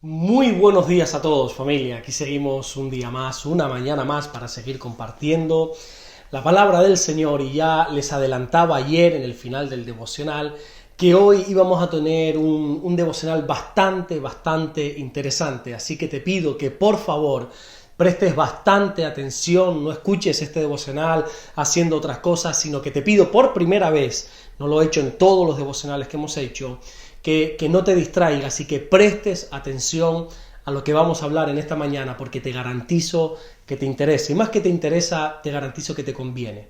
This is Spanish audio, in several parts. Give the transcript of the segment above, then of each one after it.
Muy buenos días a todos, familia. Aquí seguimos un día más, una mañana más para seguir compartiendo la palabra del Señor, y ya les adelantaba ayer en el final del devocional que hoy íbamos a tener un devocional bastante interesante, así que te pido que por favor prestes bastante atención, no escuches este devocional haciendo otras cosas, sino que te pido por primera vez, no lo he hecho en todos los devocionales que hemos hecho, que no te distraigas y que prestes atención a lo que vamos a hablar en esta mañana, porque te garantizo que te interesa, y más que te interesa, te garantizo que te conviene.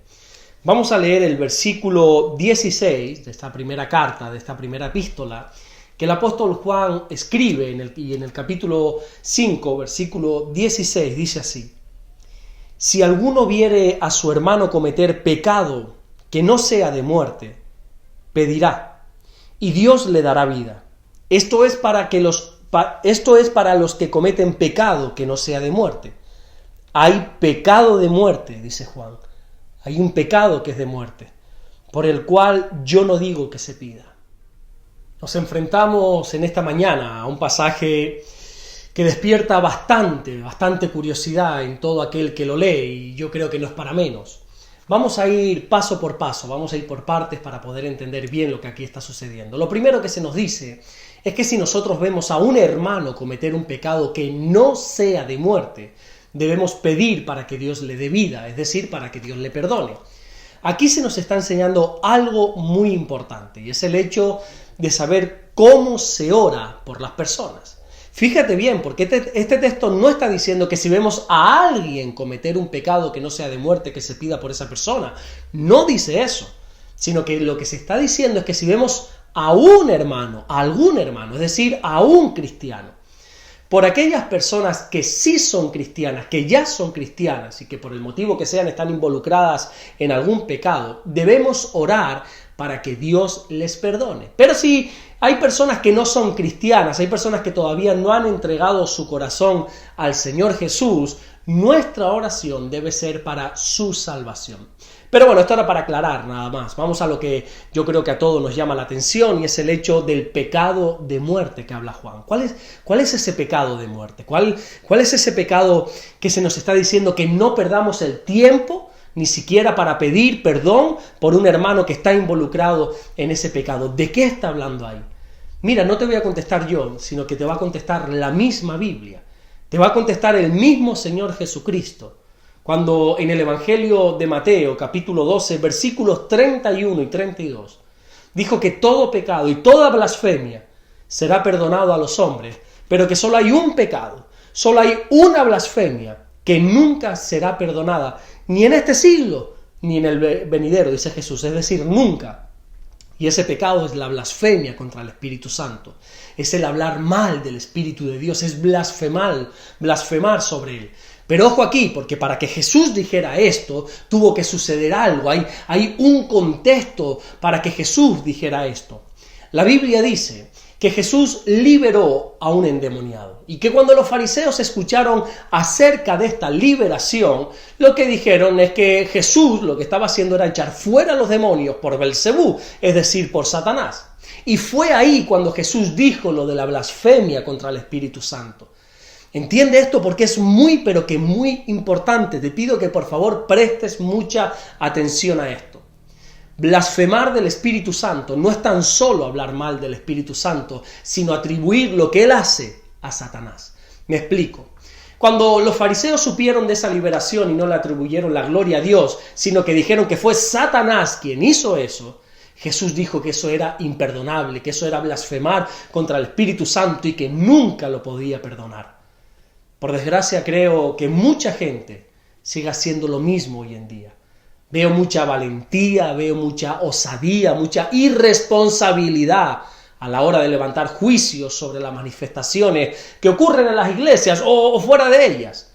Vamos a leer el versículo 16 de esta primera carta, de esta primera epístola, que el apóstol Juan escribe en el capítulo 5, versículo 16, dice así: Si alguno viere a su hermano cometer pecado que no sea de muerte, pedirá, y Dios le dará vida. Esto es para los que cometen pecado que no sea de muerte. Hay pecado de muerte, dice Juan. Hay un pecado que es de muerte, por el cual yo no digo que se pida. Nos enfrentamos en esta mañana a un pasaje que despierta bastante curiosidad en todo aquel que lo lee, y yo creo que no es para menos. Vamos a ir paso por paso, vamos a ir por partes para poder entender bien lo que aquí está sucediendo. Lo primero que se nos dice es que si nosotros vemos a un hermano cometer un pecado que no sea de muerte, debemos pedir para que Dios le dé vida, es decir, para que Dios le perdone. Aquí se nos está enseñando algo muy importante, y es el hecho de saber cómo se ora por las personas. Fíjate bien, porque este texto no está diciendo que si vemos a alguien cometer un pecado que no sea de muerte, que se pida por esa persona. No dice eso, sino que lo que se está diciendo es que si vemos a un hermano, a algún hermano, es decir, a un cristiano, por aquellas personas que sí son cristianas, que ya son cristianas y que por el motivo que sean están involucradas en algún pecado, debemos orar para que Dios les perdone. Pero si hay personas que no son cristianas, hay personas que todavía no han entregado su corazón al Señor Jesús, nuestra oración debe ser para su salvación. Pero bueno, esto era para aclarar nada más. Vamos a lo que yo creo que a todos nos llama la atención, y es el hecho del pecado de muerte que habla Juan. ¿Cuál es ese pecado de muerte? ¿Cuál es ese pecado que se nos está diciendo que no perdamos el tiempo ni siquiera para pedir perdón por un hermano que está involucrado en ese pecado? ¿De qué está hablando ahí? Mira, no te voy a contestar yo, sino que te va a contestar la misma Biblia. Te va a contestar el mismo Señor Jesucristo, cuando en el Evangelio de Mateo, capítulo 12, versículos 31 y 32, dijo que todo pecado y toda blasfemia será perdonado a los hombres, pero que solo hay un pecado, solo hay una blasfemia que nunca será perdonada, ni en este siglo, ni en el venidero, dice Jesús, es decir, nunca. Y ese pecado es la blasfemia contra el Espíritu Santo, es el hablar mal del Espíritu de Dios, es blasfemar sobre él. Pero ojo aquí, porque para que Jesús dijera esto, tuvo que suceder algo, hay un contexto para que Jesús dijera esto. La Biblia dice que Jesús liberó a un endemoniado, y que cuando los fariseos escucharon acerca de esta liberación, lo que dijeron es que Jesús lo que estaba haciendo era echar fuera a los demonios por Belcebú, es decir, por Satanás. Y fue ahí cuando Jesús dijo lo de la blasfemia contra el Espíritu Santo. Entiende esto porque es muy importante. Te pido que por favor prestes mucha atención a esto. Blasfemar del Espíritu Santo no es tan solo hablar mal del Espíritu Santo, sino atribuir lo que él hace a Satanás. Me explico. Cuando los fariseos supieron de esa liberación y no le atribuyeron la gloria a Dios, sino que dijeron que fue Satanás quien hizo eso, Jesús dijo que eso era imperdonable, que eso era blasfemar contra el Espíritu Santo y que nunca lo podía perdonar. Por desgracia, creo que mucha gente sigue haciendo lo mismo hoy en día. Veo mucha valentía, veo mucha osadía, mucha irresponsabilidad a la hora de levantar juicios sobre las manifestaciones que ocurren en las iglesias o fuera de ellas.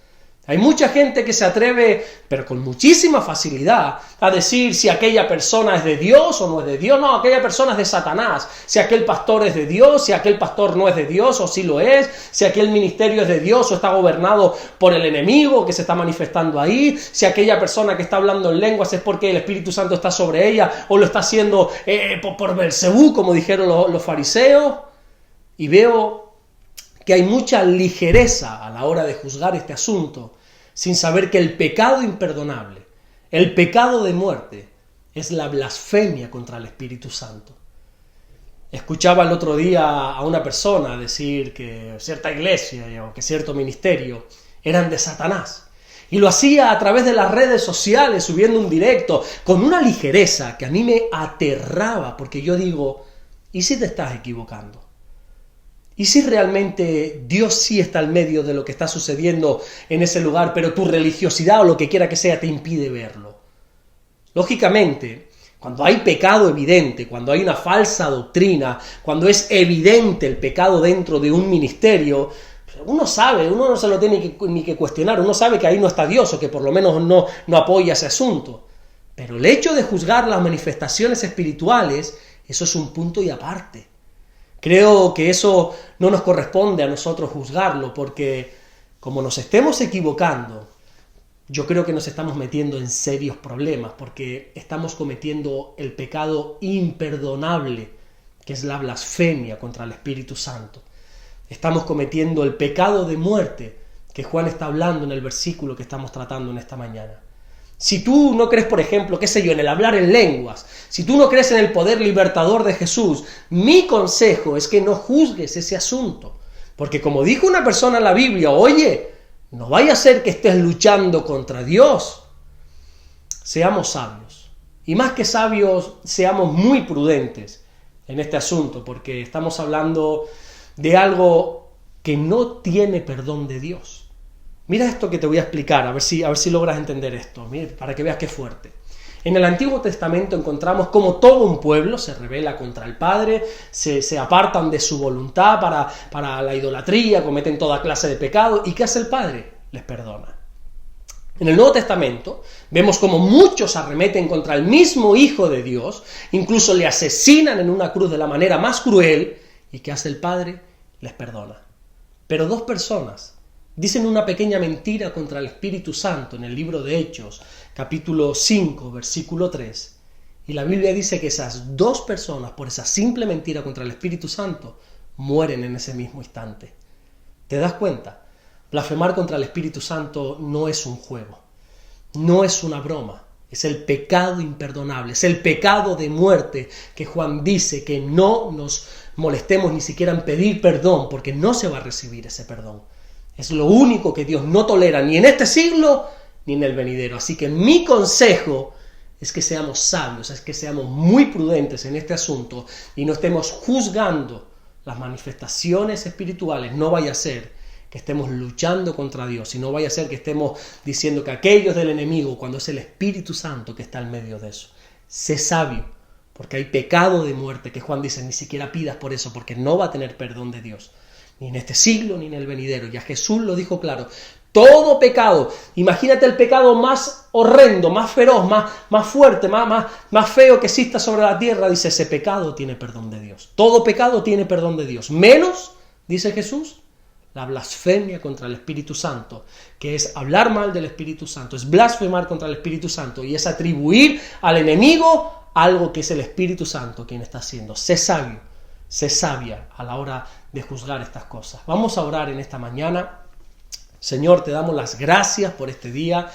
Hay mucha gente que se atreve, pero con muchísima facilidad, a decir si aquella persona es de Dios o no es de Dios. No, aquella persona es de Satanás. Si aquel pastor es de Dios, si aquel pastor no es de Dios o sí lo es. Si aquel ministerio es de Dios o está gobernado por el enemigo que se está manifestando ahí. Si aquella persona que está hablando en lenguas es porque el Espíritu Santo está sobre ella o lo está haciendo por Belcebú, como dijeron los fariseos. Y veo que hay mucha ligereza a la hora de juzgar este asunto, sin saber que el pecado imperdonable, el pecado de muerte, es la blasfemia contra el Espíritu Santo. Escuchaba el otro día a una persona decir que cierta iglesia o que cierto ministerio eran de Satanás. Y lo hacía a través de las redes sociales, subiendo un directo, con una ligereza que a mí me aterraba, porque yo digo, ¿y si te estás equivocando? ¿Y si realmente Dios sí está al medio de lo que está sucediendo en ese lugar, pero tu religiosidad o lo que quiera que sea te impide verlo? Lógicamente, cuando hay pecado evidente, cuando hay una falsa doctrina, cuando es evidente el pecado dentro de un ministerio, uno sabe, uno no se lo tiene ni que cuestionar, uno sabe que ahí no está Dios o que por lo menos no apoya ese asunto. Pero el hecho de juzgar las manifestaciones espirituales, eso es un punto y aparte. Creo que eso no nos corresponde a nosotros juzgarlo, porque como nos estemos equivocando, yo creo que nos estamos metiendo en serios problemas, porque estamos cometiendo el pecado imperdonable, que es la blasfemia contra el Espíritu Santo. Estamos cometiendo el pecado de muerte, que Juan está hablando en el versículo que estamos tratando en esta mañana. Si tú no crees, por ejemplo, qué sé yo, en el hablar en lenguas, si tú no crees en el poder libertador de Jesús, mi consejo es que no juzgues ese asunto. Porque como dijo una persona en la Biblia, oye, no vaya a ser que estés luchando contra Dios. Seamos sabios. Y más que sabios, seamos muy prudentes en este asunto, porque estamos hablando de algo que no tiene perdón de Dios. Mira esto que te voy a explicar, a ver si logras entender esto, mira, para que veas qué fuerte. En el Antiguo Testamento encontramos cómo todo un pueblo se rebela contra el Padre, se apartan de su voluntad para la idolatría, cometen toda clase de pecado. ¿Y qué hace el Padre? Les perdona. En el Nuevo Testamento vemos cómo muchos arremeten contra el mismo Hijo de Dios, incluso le asesinan en una cruz de la manera más cruel. ¿Y qué hace el Padre? Les perdona. Pero dos personas dicen una pequeña mentira contra el Espíritu Santo en el libro de Hechos, capítulo 5, versículo 3. Y la Biblia dice que esas dos personas, por esa simple mentira contra el Espíritu Santo, mueren en ese mismo instante. ¿Te das cuenta? Blasfemar contra el Espíritu Santo no es un juego, no es una broma. Es el pecado imperdonable, es el pecado de muerte que Juan dice que no nos molestemos ni siquiera en pedir perdón, porque no se va a recibir ese perdón. Es lo único que Dios no tolera ni en este siglo ni en el venidero. Así que mi consejo es que seamos sabios, es que seamos muy prudentes en este asunto y no estemos juzgando las manifestaciones espirituales. No vaya a ser que estemos luchando contra Dios y no vaya a ser que estemos diciendo que aquello es del enemigo cuando es el Espíritu Santo que está en medio de eso. Sé sabio, porque hay pecado de muerte que Juan dice, ni siquiera pidas por eso, porque no va a tener perdón de Dios. Ni en este siglo, ni en el venidero. Ya Jesús lo dijo claro. Todo pecado, imagínate el pecado más horrendo, más feroz, más fuerte, más feo que exista sobre la tierra. Dice, ese pecado tiene perdón de Dios. Todo pecado tiene perdón de Dios. Menos, dice Jesús, la blasfemia contra el Espíritu Santo, que es hablar mal del Espíritu Santo, es blasfemar contra el Espíritu Santo y es atribuir al enemigo algo que es el Espíritu Santo quien está haciendo. Sé sabio, sé sabia a la hora de juzgar estas cosas. Vamos a orar en esta mañana. Señor, te damos las gracias por este día.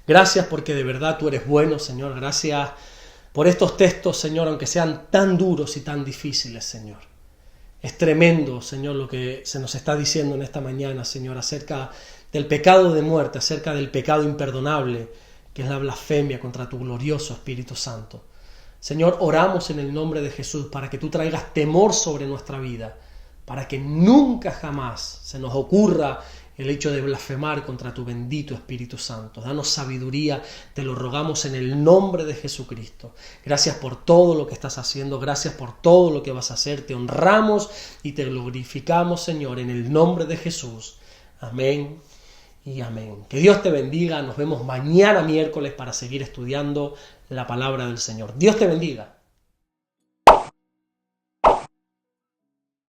Gracias porque de verdad tú eres bueno, Señor. Gracias por estos textos, Señor, aunque sean tan duros y tan difíciles, Señor. Es tremendo, Señor, lo que se nos está diciendo en esta mañana, Señor, acerca del pecado de muerte, acerca del pecado imperdonable, que es la blasfemia contra tu glorioso Espíritu Santo. Señor, oramos en el nombre de Jesús para que tú traigas temor sobre nuestra vida, para que nunca jamás se nos ocurra el hecho de blasfemar contra tu bendito Espíritu Santo. Danos sabiduría, te lo rogamos en el nombre de Jesucristo. Gracias por todo lo que estás haciendo, gracias por todo lo que vas a hacer. Te honramos y te glorificamos, Señor, en el nombre de Jesús. Amén y amén. Que Dios te bendiga. Nos vemos mañana miércoles para seguir estudiando la palabra del Señor. Dios te bendiga.